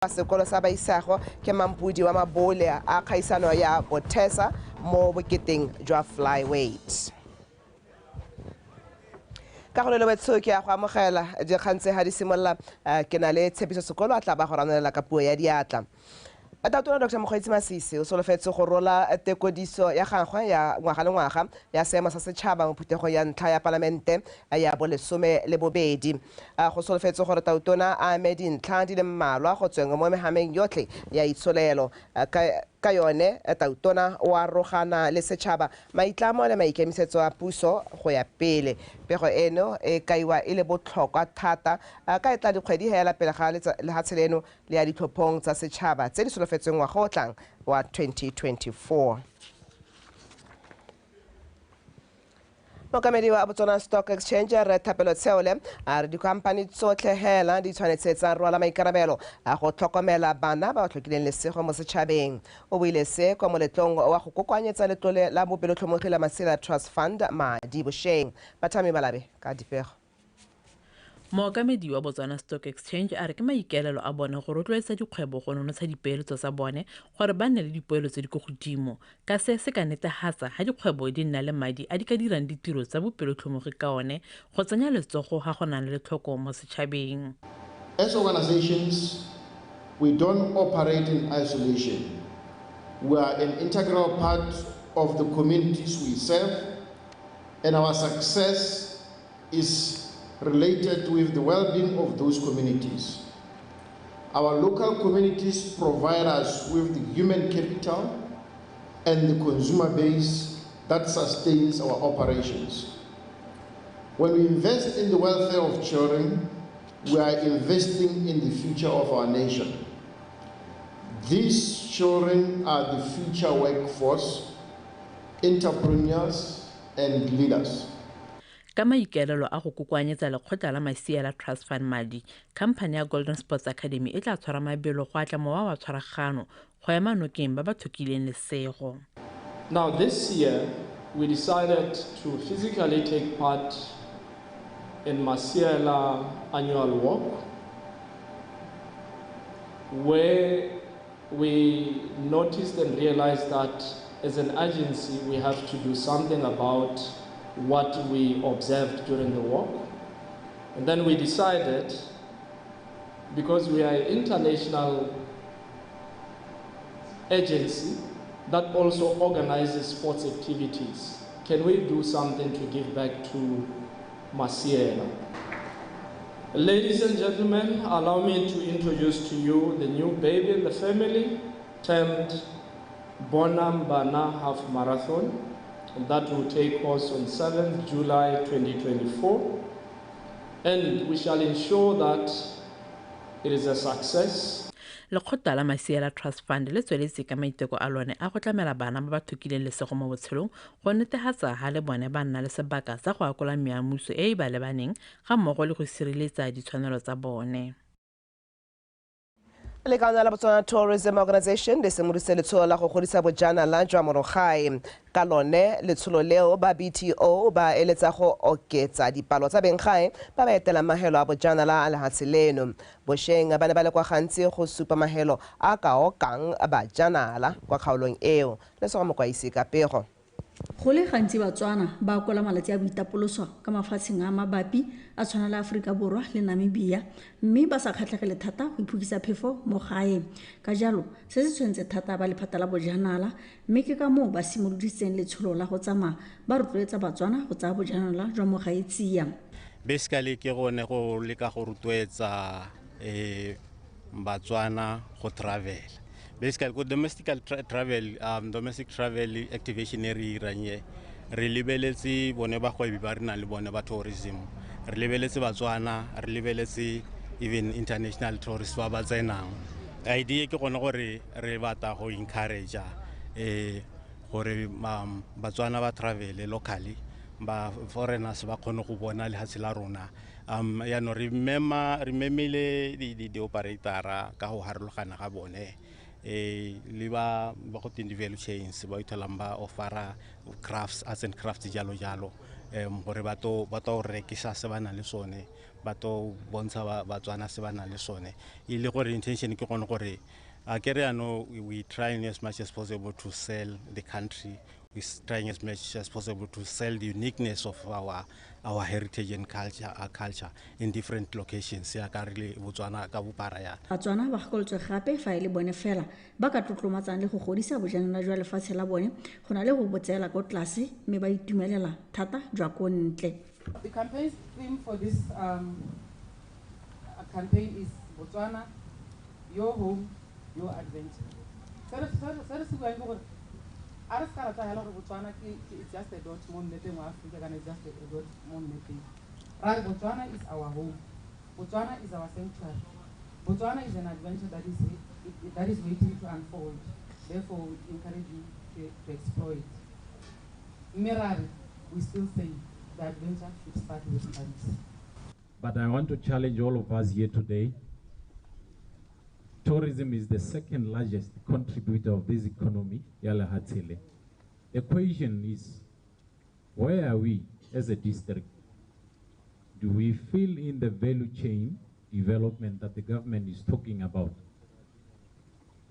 sekolo sa baisago ke mampudi wa mabole a kgaisano ya Botswana mo boketeng jwa flyweight. Ka go le wetso ke a go amogela dikgang tse ha di simolla ke na le tshepiso sekolo a tla ba go ranela ka puo ya diatla. Atautona Dr. Mokgweetsi Masisi o solofetse go rola tekodiso ya gagwe ya ngwaga le ngwaga ya seemo sa setšhaba mo phuthegong ya ntlha ya palamente ya bo-12 go solofetse gore Tautona a ame dintlha di le mmalwa go tsweng mo megameng yotlhe ya itsholelo ka yone Tautona o arogana le setšhaba maitlamo le maikemisetso a puso go ya pele. Pego eno e kaiwa e le botlhokwa thata ka e tla dikgwedi hela pele ga lehatshe leno le ya ditlhophong tsa setšhaba tse di solofetsweng ngwaga o tlang wa 2024. Mokamedi wa Botswana Stock Exchange re Thapelo Tsheole a re dikhampani tsotlhe hela di tshwanetse tsa rwala maikarabelo a go tlhokomela bana ba ba tlhokileng lesego mo setšhabeng. O buile se kwa moletlong wa go kokoanyetsa letlole la bobelotlhomogi la Masela Trust Fund madi bošeng. Bathami Balabe ka dipego. Mookamedi wa Botswana Stock Exchange a re ke maikaelelo a bone go rotloetsa dikgwebo go nonotsha dipeeletso tsa bone gore ba nne le dipoelo tse di go godimo ka se se ka netefatsa ga dikgwebo di nna le madi a di ka dirang ditiro tsa bopelotlhomogi ka one go tsenya letsogo ga go nang le tlhoko mo setšhabeng. As organizations, we don't operate in isolation. We are an integral part of the communities we serve, and our success is related with the well-being of those communities. Our local communities provide us with the human capital and the consumer base that sustains our operations. When we invest in the welfare of children, we are investing in the future of our nation. These children are the future workforce, entrepreneurs, and leaders. Ka maikaelelo a go kokoanyetsa lekgotla la Masela Trust Fund madi, khamphane ya Golden Sports Academy e tla tshwara mabelo go atla mowa wa tshwaragano go ema nokeng ba ba thokileng lesego. Now this year, we decided to physically take part in Masela annual walk, where we noticed and realized that as an agency, we have to do something about what we observed during the walk. And then we decided, because we are an international agency that also organizes sports activities, can we do something to give back to Masela? Ladies and gentlemen, allow me to introduce to you the new baby in the family, termed Bonam Bana Half Marathon. That will take place on 7th July 2024, and we shall ensure that it is a success. Lekgotla la Masela Trust Fund le tsweletse ka maiteko a lone a go tlamela bana ba ba thokileng lesego mo botshelong go netefatsa ga le bone ba nna le sebaka sa go akola meamuso e e ba lebaneng ga mmogo le go sireletsa ditshwanelo tsa bone. Lekala la Botswana Tourism Organization le semodise letsholo la go godisa bojanala jwa morogae ka lone letsholo leo ba BTO ba eletsa go oketsa dipalo tsa benggae ba ba etela mahelo a bojanala a lehatshe leno. Bošeng ba ne ba le kwa gantsi go supa mahelo a ka okang bajanala kwa kgaolong eo. Le soga mokwaisi ka pego. Go le gantsi Batswana ba kola malatsi a boitapoloso ka mafatsheng a mabapi a tshwana le Aforika Borwa le Namibia, mme ba sa kgatlhegele thata go iphukisa phefo mo gae. Ka jalo se se tshwentse thata ba lephata la bojanala, mme ke ka moo ba simoloditseng letsholo la go tsamaya ba rotloetsa Batswana go tsaya bojanala jwa mo gae tsia. Basically ke gone go leka go rotloetsa Batswana go travel. Basically, go domestic travel activation area re lebeletse bone ba go ba rena le bone ba tourism. Re lebeletse Batswana, re lebeletse even international tourists ba ba tsenang. Idea ke gone gore re batla go encourage gore Batswana ba travel locally, ba foreigners ba kgone go bona le hatse la rona. Ya no rememile di operatora ka go harologana ga bone. Le ba go tin develop chains ba itholang ba offera crafts, arts and crafts jalo jalo gore ba to rekisa se ba na le sone ba to bontsha Batswana se ba na le sone e le gore intention ke gone gore we trying as much as possible to sell the country. We're trying as much as possible to sell the uniqueness of our heritage and culture in different locations. Botswana ka bopara ya. Batswana ba gakolotswe gape fa ile bone fela ba ka tlotlomatsang le go godisa bojanala jwa lefatshe la bone go na le go botsela ko tlase mme ba itumelela thata jwa ko ntle. The campaign theme for this campaign is Botswana, your home, your adventure. Botswana is just a dot mon netting Africa and it's just a dot mon netting. Right, Botswana is our home. Botswana is our sanctuary. Botswana is an adventure that is waiting to unfold. Therefore, we encourage you to explore it. Mirari, we still say the adventure should start with us. But I want to challenge all of us here today. Tourism is the second largest contributor of this economy. The question is, where are we as a district? Do we feel in the value chain development that the government is talking about?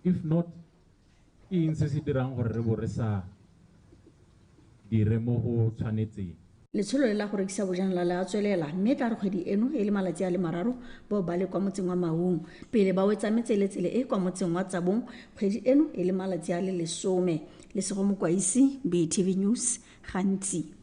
If not, Letsholo la go rekisa bojanala le a tswelela mme tla re kgwedi eno e le malatsi a le mararo bo ba le kwa motseng wa Maung pele ba wetsa metseletsele e kwa motseng wa Tsabong kgwedi eno e le malatsi a le 10 le sego mokwaisi BTV News gantsi.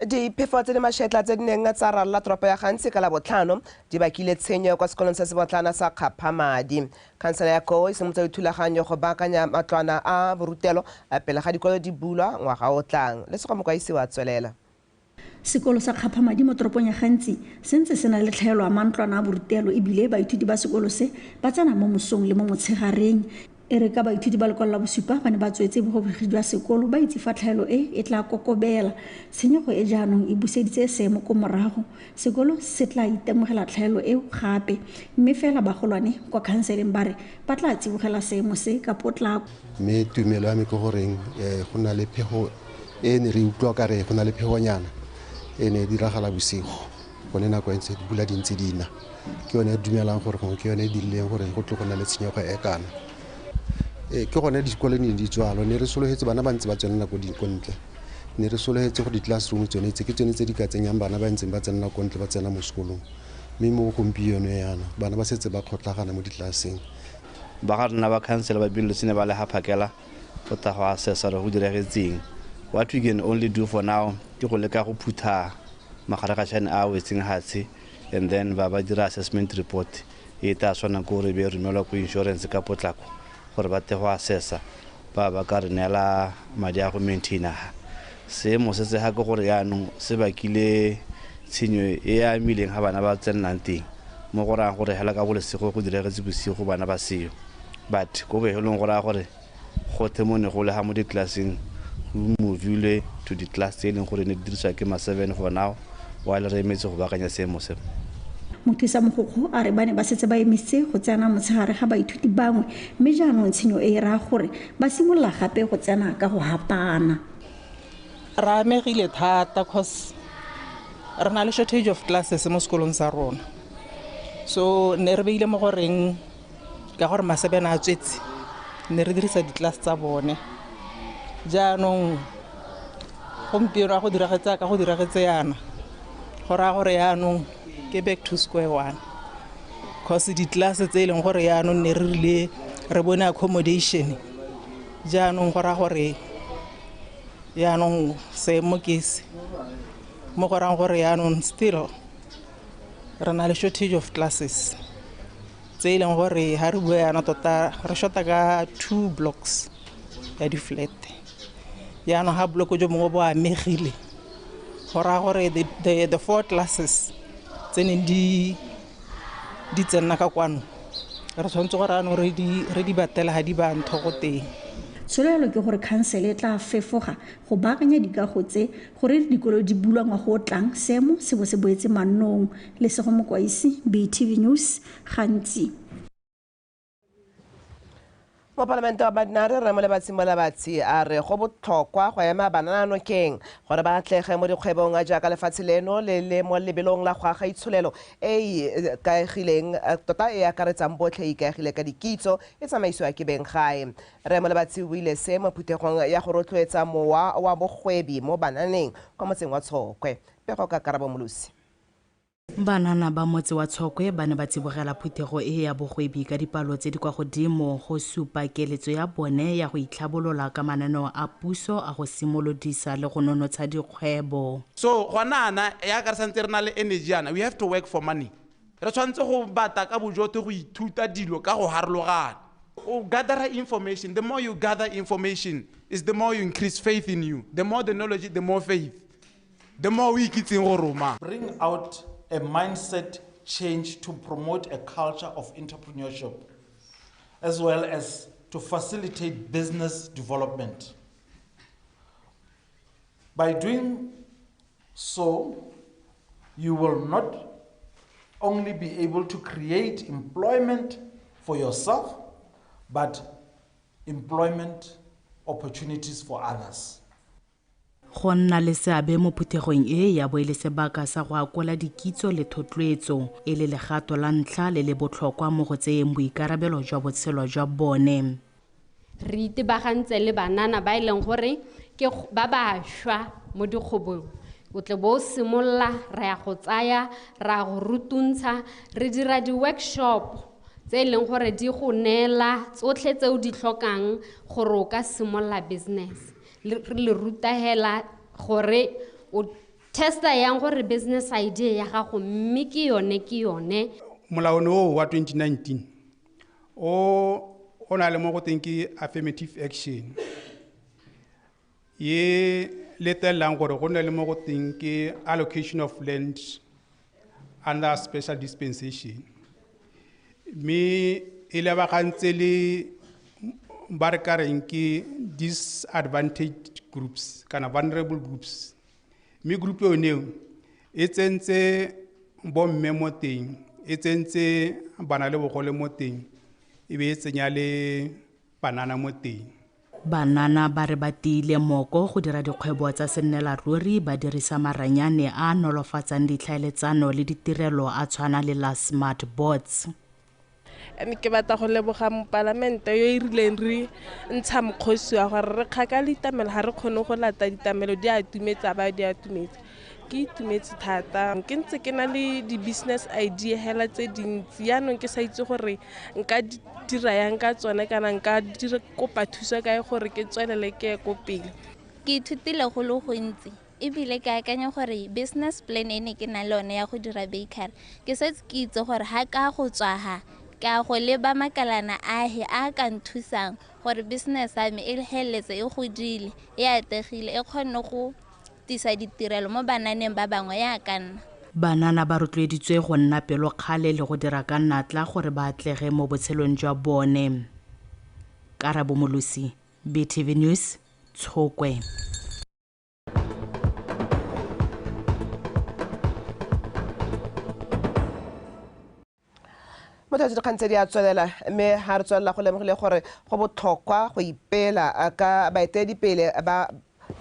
Diphefo tse di mašetla tse di neng tsa ralola toropo ya Gantsi ka Labotlhano di bakile tshenyo kwa sekolong se se botlana sa Kgaphamadi. Khansela ya NAKO e simolotse dithulaganyo go baakanya matlwana a borutelo pele ga dikolo di bulwa ngwaga o tlang. Le sego mokwaisi wa tswelela. Sekolo sa Kgaphamadi mo toropong ya Gantsi sentse se na le tlhaelo a mantlwana a borutelo ebile baithuti ba sekolo se ba tsena mo mosong le mo motshegareng. Ere ka baithuti ba lekolo la bosupa ba ne ba tswetse bogobegi jwa sekolo ba itse fa tlhaelo e tla kokobela tshenyego e jaanong e buseditse seemo ko morago sekolo se tla itemogela tlhaelo e gape mme fela bagolwane kwa khanseleng ba re ba tla tsibogela seemo se ka potlako mme tumelo ya me ke goreng go na le phego e ne re utlwa ka re go na le phegonyana e ne diragala bosigo gone nako e ntse dipula di ntse dina ke yone dumelang gore ke yone dileng gore go tle go na le tshenyego e kana ke gone dikolong di tswalo ne re sologetse bana ba ntse ba tsena ko dikontle ne re sologetse go di-classroom tsone tse ke tsone tse di ka tsenyang bana ba ntseng ba tsena kontle ba tsena mo sekolong mme mo gompieno yana bana ba setse ba kgotlagana mo ditlelaseng ba ga rena ba council ba billo sene ba le hapakela go ta go assessa go diragetseng. What we can only do for now ke go leka go phutha magare ga tshane a wetseng hatsi and then ba dira assessment report e ta swana go re be rumelwa go insurance ka potlako gore ba te go assessa ba ka re nela madi a go maintaina seemo se ga go gore yaanong se bakile tshenyo e a mileng ga bana ba tsenang teng mo go rang gore hela ka bolesego go diragetse bosigo bana ba seo but go be helong gore go temone go le ha mo di-classeng go movile to the class tse leng gore ne di diriswa ke ma 7 for now while re emetse go baakanya seemo se. Mothisa mogokgo a re bane ba setse ba emise go tsena motshegare ga baithuti bangwe mme jaanong tshenyo e ra gore ba simolola gape go tsena ka go hapana. Ra amegile thata cause re na le shortage of classes mo sekolong sa rona so ne re beile mo goreng ka gore ma 7 a tswetse ne re dirisa di-class tsa bone jaanong gompieno a go diragetse yana go ra gore yaanong ke back to square one cause di-class tse leng gore yaanong ne re rile re bone accommodation jaanong go ra gore yaanong seemo ke se mo go rang gore yaanong still re na le shortage of classes tse leng gore ha re bua yana tota re shota ka 2 blocks ya di-flat yaanong ha block jo mongwe bo amegile go ra gore the 4 classes tse neng di tsena ka kwano re tshwanetse gore ano re di batela ha di ba ntho go teng. Tsholelo ke gore khansele tla fefoga go baakanya dikago tse gore dikolo di bulwa ngwaga o tlang seemo se bo se boetse mannong le sego mokwaisi BTV News Gantsi. mo palamente wa badinare re mo le batsi a re go botlhokwa go ema banana nokeng gore ba atlege mo dikgwebong a jaaka lefatshe leno le le mo lebelong la go aga itsholelo e kaegileng tota e akaretsang botlhe e ikaegile ka dikitso e tsamaisiwa ke beng gae re mo le batsi o ile se mo phuthegong ya go rotloetsa mowa wa bogwebi mo bananeng kwa motseng wa Tshokwe pego ka Karabo Molusi. Banana ba motse wa Tshokwe ba ne ba tsibogela phuthego e ya bogwebi ka dipalo tse di kwa godimo go supa keletso ya bone ya go itlhabolola ka mananeo a puso a go simolodisa le go nonotsha dikgwebo. So gona ya ka santse re na le energy ana, we have to work for money. Re tshwantse go bata ka bojote go ithuta dilo ka go harologana. O gather information, the more you gather information is the more you increase faith in you. The more the knowledge, the more faith. The more we get in Roma. Bring out a mindset change to promote a culture of entrepreneurship, as well as to facilitate business development. By doing so, you will not only be able to create employment for yourself, but employment opportunities for others. Go nna le seabe mo phuthegong e ya boele sebaka sa go akola dikitso le thotloetso e le legato la ntlha le le botlhokwa mo go tseyeng boikarabelo jwa botshelo jwa bone. Re itebagantse le banana ba ileng gore ke ba bašwa mo dikgwebong o tle bo simolla ra ya go tsaya ra go rutuntsha re dira di-workshop tse ileng gore di go neela tsotlhe tseo di tlhokang gore o ka simolla business. Le rutahela gore o testa yang gore business idea ya gago mme ke yone molaono wa 2019 o na le mo go teng ke affirmative action ye letelang gore go na le mo go teng ke allocation of land under special dispensation me ile ba gantse le ba re ka reng ke disadvantaged groups kana vulnerable groups me group yone e tsentse bomme mo teng e tsentse bana le bogole mo teng e be e tsenya le banana mo teng. Banana ba re ba tiile moko go dira dikgwebo tsa sennela ruri ba dirisa maranyane a nolofatsang ditlhaeletsano le ditirelo a tshwana le la smart boards. Ke batla go leboga mo palamente yo e rileng re ntsha mokgosi wa gore re kgaka le itamelo ga re kgone go lata ditamelo di a tumetsa ba di a tumetsa ke itumetse thata ke ntse ke na le di-business idea hela tse dintsi yaanong ke sa itse gore nka dira yang ka tsone kana nka dira kopa thuso kae gore ke tswelele ke ko pele. Ke ithutile go le gontsi ebile ke akanya gore business plan e ne ke na le yone ya go dira bakery ke setse ke itse gore ha ka go tswaha ka go leba makalana ahe a ka nthusang gore business ya me e heletse e godile e ategile e kgone go tisa ditirelo mo bananeng ba bangwe ya kana. Banana ba rotloeditswe go nna pelo kgale le go dira ka natla gore ba atlege mo botshelong jwa bone. Karabo Molusi, BTV News, Tshokwe. Motho dikgang tse di a tswelela mme ha re tswelela go lemogile gore go botlhokwa go ipela ka baeteledipele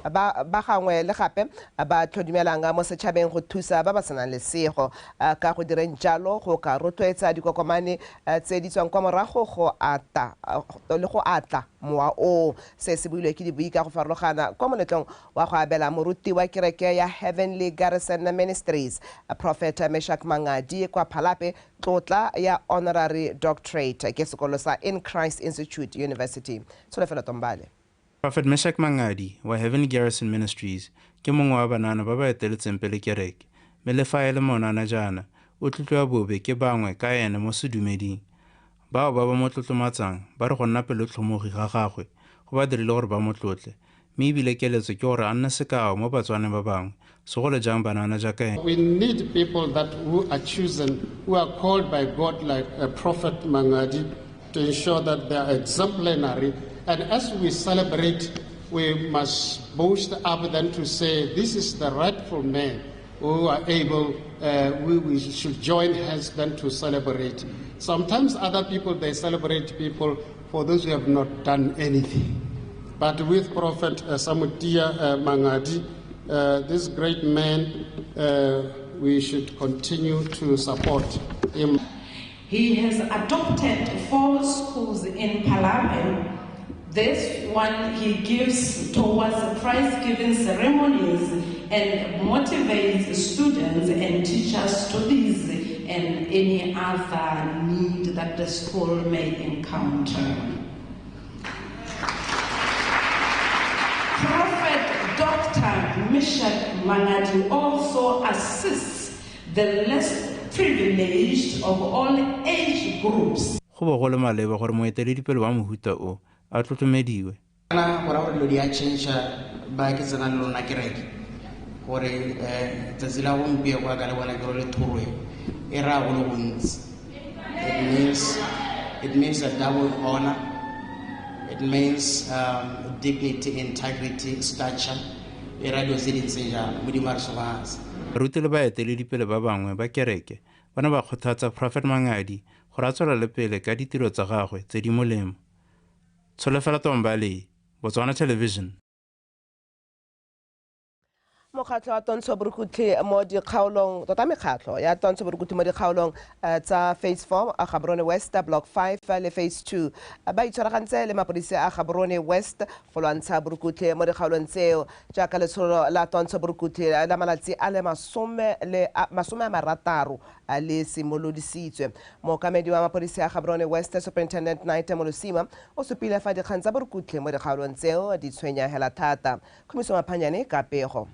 ba gangwe le gape ba tlhodimelang mo setšhabeng go thusa ba ba senang lesego ka go direng jalo go ka rotloetsa dikokomane tse di tswang kwa morago le go atla mowa o se se builwe ke dibui ka go farologana kwa moletlong wa go abela moruti wa kereke ya Heavenly Garrison Ministries Prophet Meshak Mangadi kwa Phalape tlotla ya honorary doctorate ke sekolo sa In Christ Institute University. Solefela Tombale. Prophet Meshak Mangadi wa Heavenly Garrison Ministries ke mongwe wa banana ba ba eteletseng pele kereke mme le fa e le monana jaana o tlotliwa bobe ke bangwe ka ene mo sedumeding bao ba mo tlotlomatsang ba re go nna pelotlhomogi ga gagwe go ba dirile gore ba mo tlotle mme ebile keletso ke gore a nne sekao mo batswaneng ba bangwe segolo jang banana jaaka ene. We need people that who are chosen, who are called by God like Prophet Mangadi to ensure that they are exemplary. And as we celebrate, we must boast up then to say, this is the rightful man who are able, we should join hands then to celebrate. Sometimes other people, they celebrate people for those who have not done anything. But with Prophet Samutia Mangadi, this great man, we should continue to support him. He has adopted 4 schools in Palawan. This one he gives towards prize-giving ceremonies and motivates students and teachers, studies, and any other need that the school may encounter. Prophet Dr. Mishak Mangadi also assists the less privileged of all age groups. Go bo go le maleba gore moeteledipele wa mohuta o a tlotlomediwe. Ana gore gore lo dia change ba ke tsena le lona kereke gore tsatsi la gompie kwa ka le bona ke le thorwe e ra go le bontsi. It means a double honor. It means dignity, integrity, stature. E ra do se di tseja mo di marso ba se. Rutile ba eteledipele ba bangwe ba kereke bana ba kgothatsa Prophet Mangadi gore a tswela le pele ka ditiro tsa gagwe tse di molemo. Tsholofela Tombale, Botswana Television. Mokgatlho wa Tontsho Borukhutlhi mo dikgaolong tota mekgatlho ya Tontsho Borukhutlhi mo dikgaolong tsa Phase 4 a Gaborone West Block 5 le Phase 2 ba itshwaragantse le mapodisa a Gaborone West go lwantsha Borukhutlhi mo dikgaolong tseo jaaka letsholo la Tontsho Borukhutlhi la malatsi a le 60 a le simolodisitswe. Mookamedi wa mapodisa a Gaborone West Superintendent Naite Molosima o supile fa dikgang tsa Borukhutlhi mo dikgaolong tseo di tshwenyagela thata. Khomiso Maphanyane ka pego.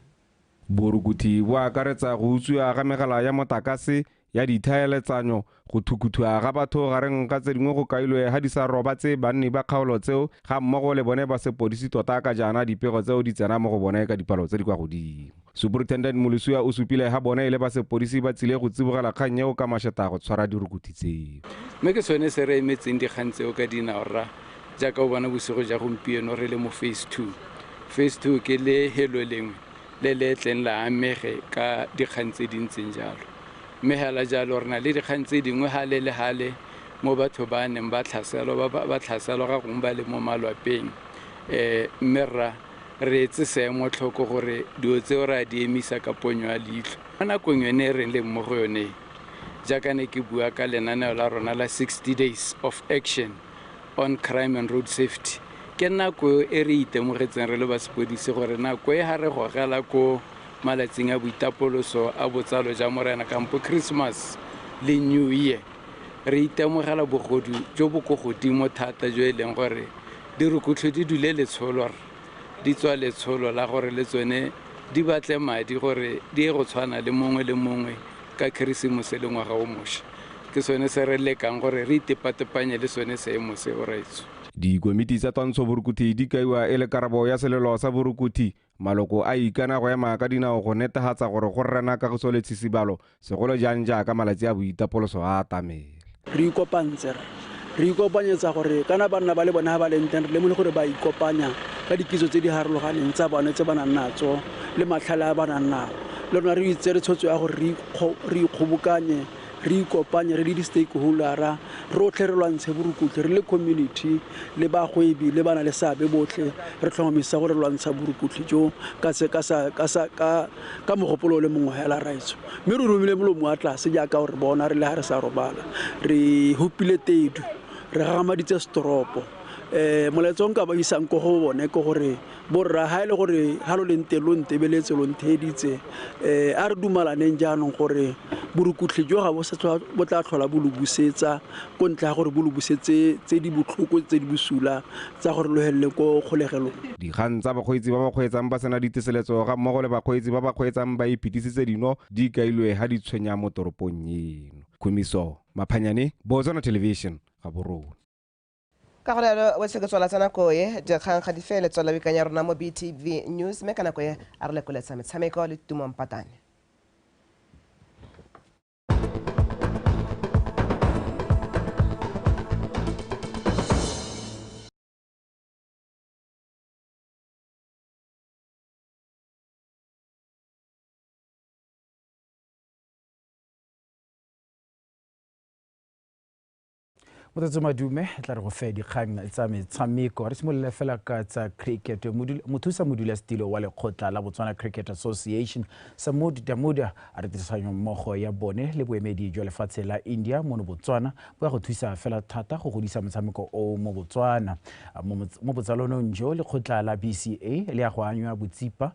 Borukhutlhi bo akaretsa go utswiwa ga megala ya motakase ya dithaeletsanyo go thukuthwa ga batho gareng ka tse dingwe go kailwe ga di sa robatse banni ba kgaolo tseo ga mmogo le bone ba sepodisi tota ka jaana dipego tseo di tsena mo go bone ka dipalo tse di kwa godimo. Superintendent Molosua o supile ga bone le ba sepodisi ba tsile go tsibogela kgang eo ka mašeta go tshwara dirukhutlhi tseo. Mme ke sone se re emetseng dikgang tseo ka dinaora jaaka o bona bosigo ja gompieno re le mo Phase 2. Phase 2 ke le helo lengwe le le tleng la amege ka dikgang tse di ntseng jalo. Mme hela jalo re na le dikgang tse dingwe hale le hale mo batho ba neng ba tlhaselwa ga gongwe ba le mo malwapeng. Mme re etse seemo tlhoko gore dio tseo ra di emisa ka ponyo ya leitlho. Mo nakong yone re leng mo go yone jaaka ne ke bua ka lenaneo la rona la 60 days of action on crime and road safety. Ke nako e re itemogetseng re le ba sepodisi gore nako e ha re gogela ko malatsing a boitapoloso a botsalo ja morena kampo Christmas le New Year re itemogela bogodu jo bo go godimo thata jo e leng gore dirukhutlhi di dule letsholo di tswa letsholo la gore le tsone di batle madi gore di go tshwana le mongwe le mongwe ka Keresemose le ngwaga o mošwa. Ke sone se re lekang gore re itepatepanye le sone seemo se o raitso. Dikomiti tsa Tontsho Borukhutlhi di kaiwa e le karabo ya selelo sa Borukhutlhi maloko a ikana go ema ka dinao go netefatsa gore go rena ka go le tshisibalo segolo jang jaaka malatsi a boitapoloso a atamela. Re ikopanyetsa gore kana banna ba le bona ba leng teng re le gore ba ikopanya ka dikitso tse di harologaneng tsa bone tse ba nang natso le matlhala a ba nang nao. Le rona re itse re tshotso ya gore re ikgobokanye re ikopanye re le di-stakeholdera rotlhe re lwantshe borukhutlhi re le community le bagwebi le bana le seabe botlhe re tlhomamisa gore lwantsha borukhutlhi jo ka mogopolo le mongwe hela raitso. Mme re romile molomo wa tlase jaaka gore bona re le ha re sa robala re hupile tedu re gagamaditse storopo. Moletso nka ba isang ko go bone ko gore borra ha ile gore ha lo lente lo ntebeletse lo ntheditse a re dumalaneng jaanong gore borukhutlhi jo ga bo tla tlhola bo lubusetsa ko ntla gore bo lubusetse tse di botlhoko tse di busula tsa gore lo helele ko kgolegelo. Dikgang tsa bakgweetsi ba ba kgweetsang ba sena diteseletso ga mmogo le bakgweetsi ba ba kgweetsang ba iphitisitse dino di kailwe ha di tshwenya mo toropong eno. Khomiso Maphanyane, Botswana Television, Gaborone. Ka gore lo wa tseke tswala tsana ko ye dikgang ga di fele tswala bikanya rona mo BTV News me kana ko ye a re lekoletsa metshameko le tumo mpatane. Motatso Madume tla re go fe dikgang tsa metshameko re simolole fela ka tsa cricket mothusa modulasetilo wa lekgotla la Botswana Cricket Association Samud Damuda a re tirisanyo mmogo ya bone le boemedi jwa lefatshe la India mo Botswana bo ya go thusa fela thata go godisa motshameko o mo Botswana mo botsalonong jo lekgotla la BCA le ya go anywa botsipa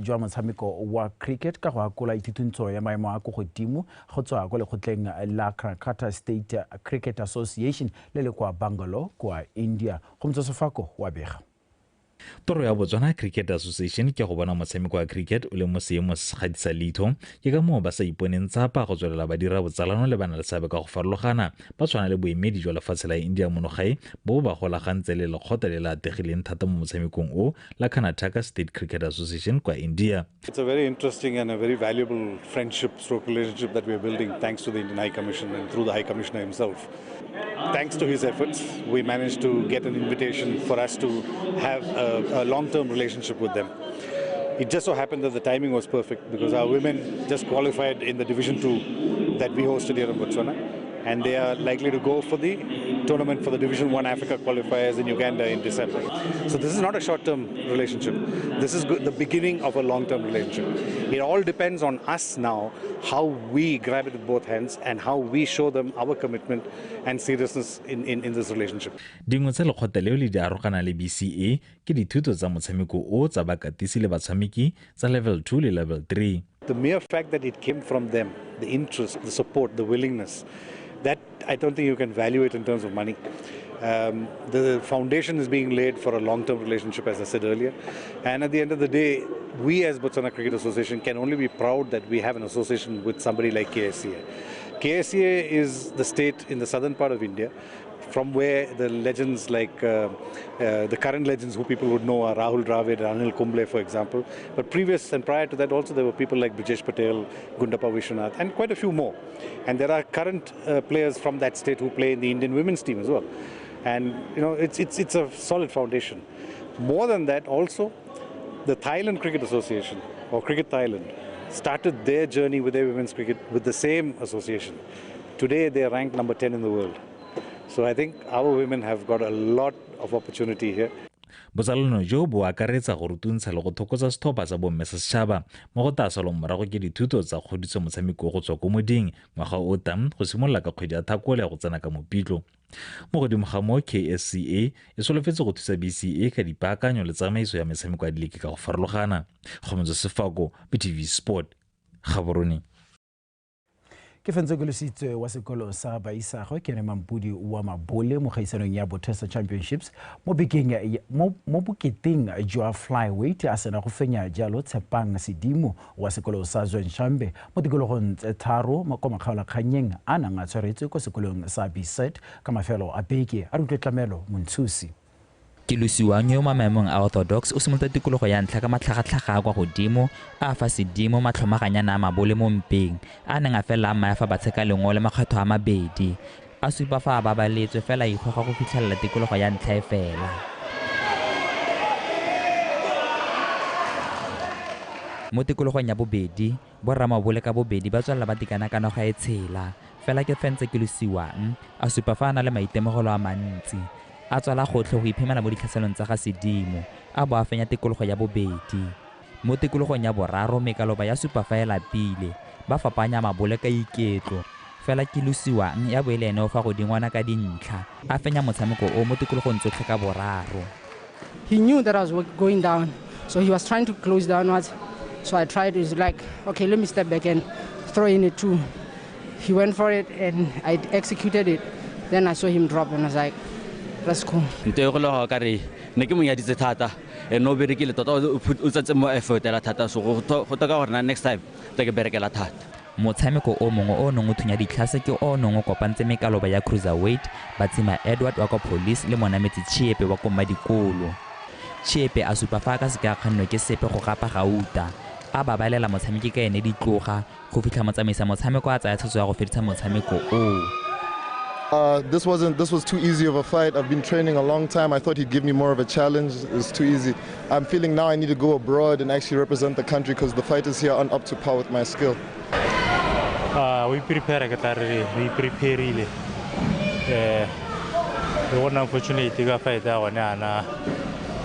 jwa motshameko wa cricket ka go akola ithuthuntso ya maemo a go godimo go tswa go lekgotleng la Calcutta State Cricket Association le kwa Bangalore kwa India go mtsosofako wa bega Toro ya Botswana Cricket Association ke go bona motshameko wa cricket o le mo seemo se gadisa litho ke ka moo ba sa iponeng tsapa go tswelela ba dira botsalano le bana le sabe ka go farologana ba tshwana le boemedi jwa lefatshe la India monogae bo ba golagantse le lekgotla le la ategileng thata mo motshamekong o la Karnataka State Cricket Association kwa India. It's a very interesting and a very valuable friendship stroke relationship that we are building thanks to the Indian High Commission and through the High Commissioner himself. Thanks to his efforts, we managed to get an invitation for us to have a long-term relationship with them. It just so happened that the timing was perfect because our women just qualified in the Division 2 that we hosted here in Botswana, and they are likely to go for the tournament for the Division 1 Africa qualifiers in Uganda in December. So this is not a short-term relationship. This is the beginning of a long-term relationship. It all depends on us now, how we grab it with both hands and how we show them our commitment and seriousness in this relationship. Dingwe tsa lekgotla leo le di arogana le BCA ke dithuto tsa motshameko o tsa bakatisi le batshameki tsa level 2 le level 3. The mere fact that it came from them, the interest, the support, the willingness, that I don't think you can value it in terms of money. The foundation is being laid for a long-term relationship, as I said earlier. And at the end of the day, we as Botswana Cricket Association can only be proud that we have an association with somebody like KSCA. KSCA is the state in the southern part of India from where the legends like the current legends who people would know are Rahul Dravid, Anil Kumble, for example. But previous and prior to that also there were people like Brijesh Patel, Gundappa Vishwanath, and quite a few more. And there are current players from that state who play in the Indian women's team as well. And you know, it's a solid foundation. More than that, also the Thailand Cricket Association or Cricket Thailand started their journey with their women's cricket with the same association. Today they are ranked number 10 in the world. So I think our women have got a lot of opportunity here. Botsalano jo bo akaretsa go rutuntsha le go thokotsa sethopa sa bomme sa setšhaba mo go tasolong morago ke dithuto tsa kgodiso motshameko go tswa ko moding ngwaga o tang go simolola ka kgwedi ya Thakole go tsena ka Mopitlo. Mo godimo ga mo KSCA e solofetse go thusa BCA ka dipaakanyo le tsamaiso ya metshameko ya dileke ka go farologana. Go Sefako, BTV Sport, Gaborone. Ke fentse golositswe wa sekolo sa Baisago ke Mampudi wa Mabole mo gaisanong ya Botesa Championships mo boketeng jwa flyweight a sena go fenya jalo Tshepang Sedimo wa sekolo sa Zwanshambe mo tikologong tse tharo mo makgaolakganyeng a nang a tshwaretswe ko sekolong sa BSET ka mafelo a beke a rutletlamelo Montshusi. Kilusiwang yo maemong a Orthodox o simolotse tikologo ya ntlha ka matlhagatlhaga kwa godimo a fa Sedimo matlhomaganyana a Mabole mo mpeng a neng a fela a fa ba tsheka lengwe le makgetho a mabedi a supa fa a babaletswe fela igoga go fitlhelela tikologo ya ntlha e fela. Mo tikologong ya bobedi borra Mabole ka bobedi ba tswalla ba tikana ka naga e tshela fela ke fentse Kilusiwang a supa fa ana le maitemogelo a mantsi a tswala gotlhe go iphemela mo ditlhaselong tsa ga Sedimo a bo a fenya tikologo ya bobedi. Mo tikologong ya boraro mekaloba ya supa fa e lapile ba fapanya Mabole ka iketlo fela Kilusiwang ya boele ene o fa go dingwana ka dintlha a fenya motshameko o mo tikologong tsotlhe ka boraro. He knew that I was going down, so he was trying to close downwards. So I tried to like, okay, let me step back and throw in it too. He went for it and I executed it. Then I saw him drop and I was like, let's go. Nte go lo ka re ne ke mo yaditse thata e no berekile tota o tsatse mo effort la thata so go toka gore next time ke berekela thata. Motshameko o mongwe o nngwe thunya ditlhase ke o nngwe kopantse mekaloba ya cruiserweight batsima Edward wa kwa Police le monametsi Chiepe wa kwa Madikolo. Chiepe a supa fa ka se ka kgannwe ke sepe go gapa gauta a babalela motshameki ka ene ditloga go fitlha motsamaisa motshameko a tsaya tshotso ya go fedisa motshameko o. This was too easy of a fight. I've been training a long time. I thought he'd give me more of a challenge. It's too easy. I'm feeling now I need to go abroad and actually represent the country because the fighters here aren't up to par with my skill. We prepare, we prepare. Re bona opportunity ka fight ya gone ana.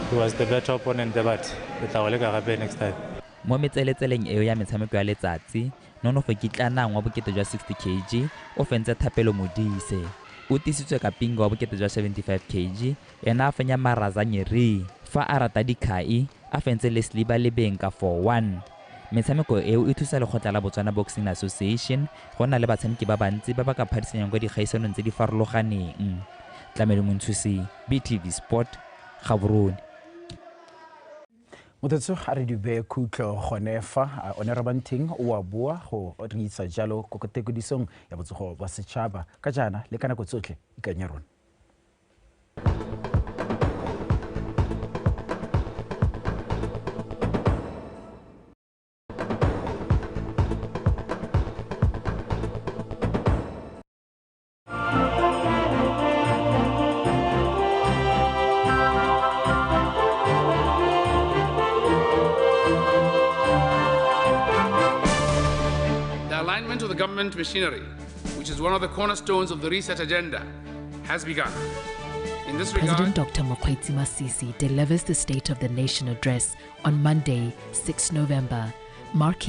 He was the better opponent but le tla go leka gape next time. Mo metseletseleng eo ya metshameko ya letsatsi, Nonofo Kitlanang wa bokete jwa 60 kg o fentse Thapelo Modise. O tisitswe ka Pingo wa bokete jwa 75 kg, ena a fenya Maraza Nyeri fa a rata Dikhai a fentse Leslie Balebeng ka 4-1. Metshameko eo e thusa Lekgotla la Botswana Boxing Association go na le batshameki ba bantsi ba ba ka phadisanyang kwa dikgaisanong tse di farologaneng. Tlamelo Monthusi, BTV Sport, Gaborone. Motetso a re di be khutlo gone fa o ne re banting o a bua go re itsa jalo go tekodisong ya botsogo ba setšhaba ka jana le kana go tsotlhe ikanya rona. Alignment of the government machinery, which is one of the cornerstones of the reset agenda, has begun. In this regard, President Dr. Mokgweetsi Masisi delivers the State of the Nation address on Monday, 6 November, marking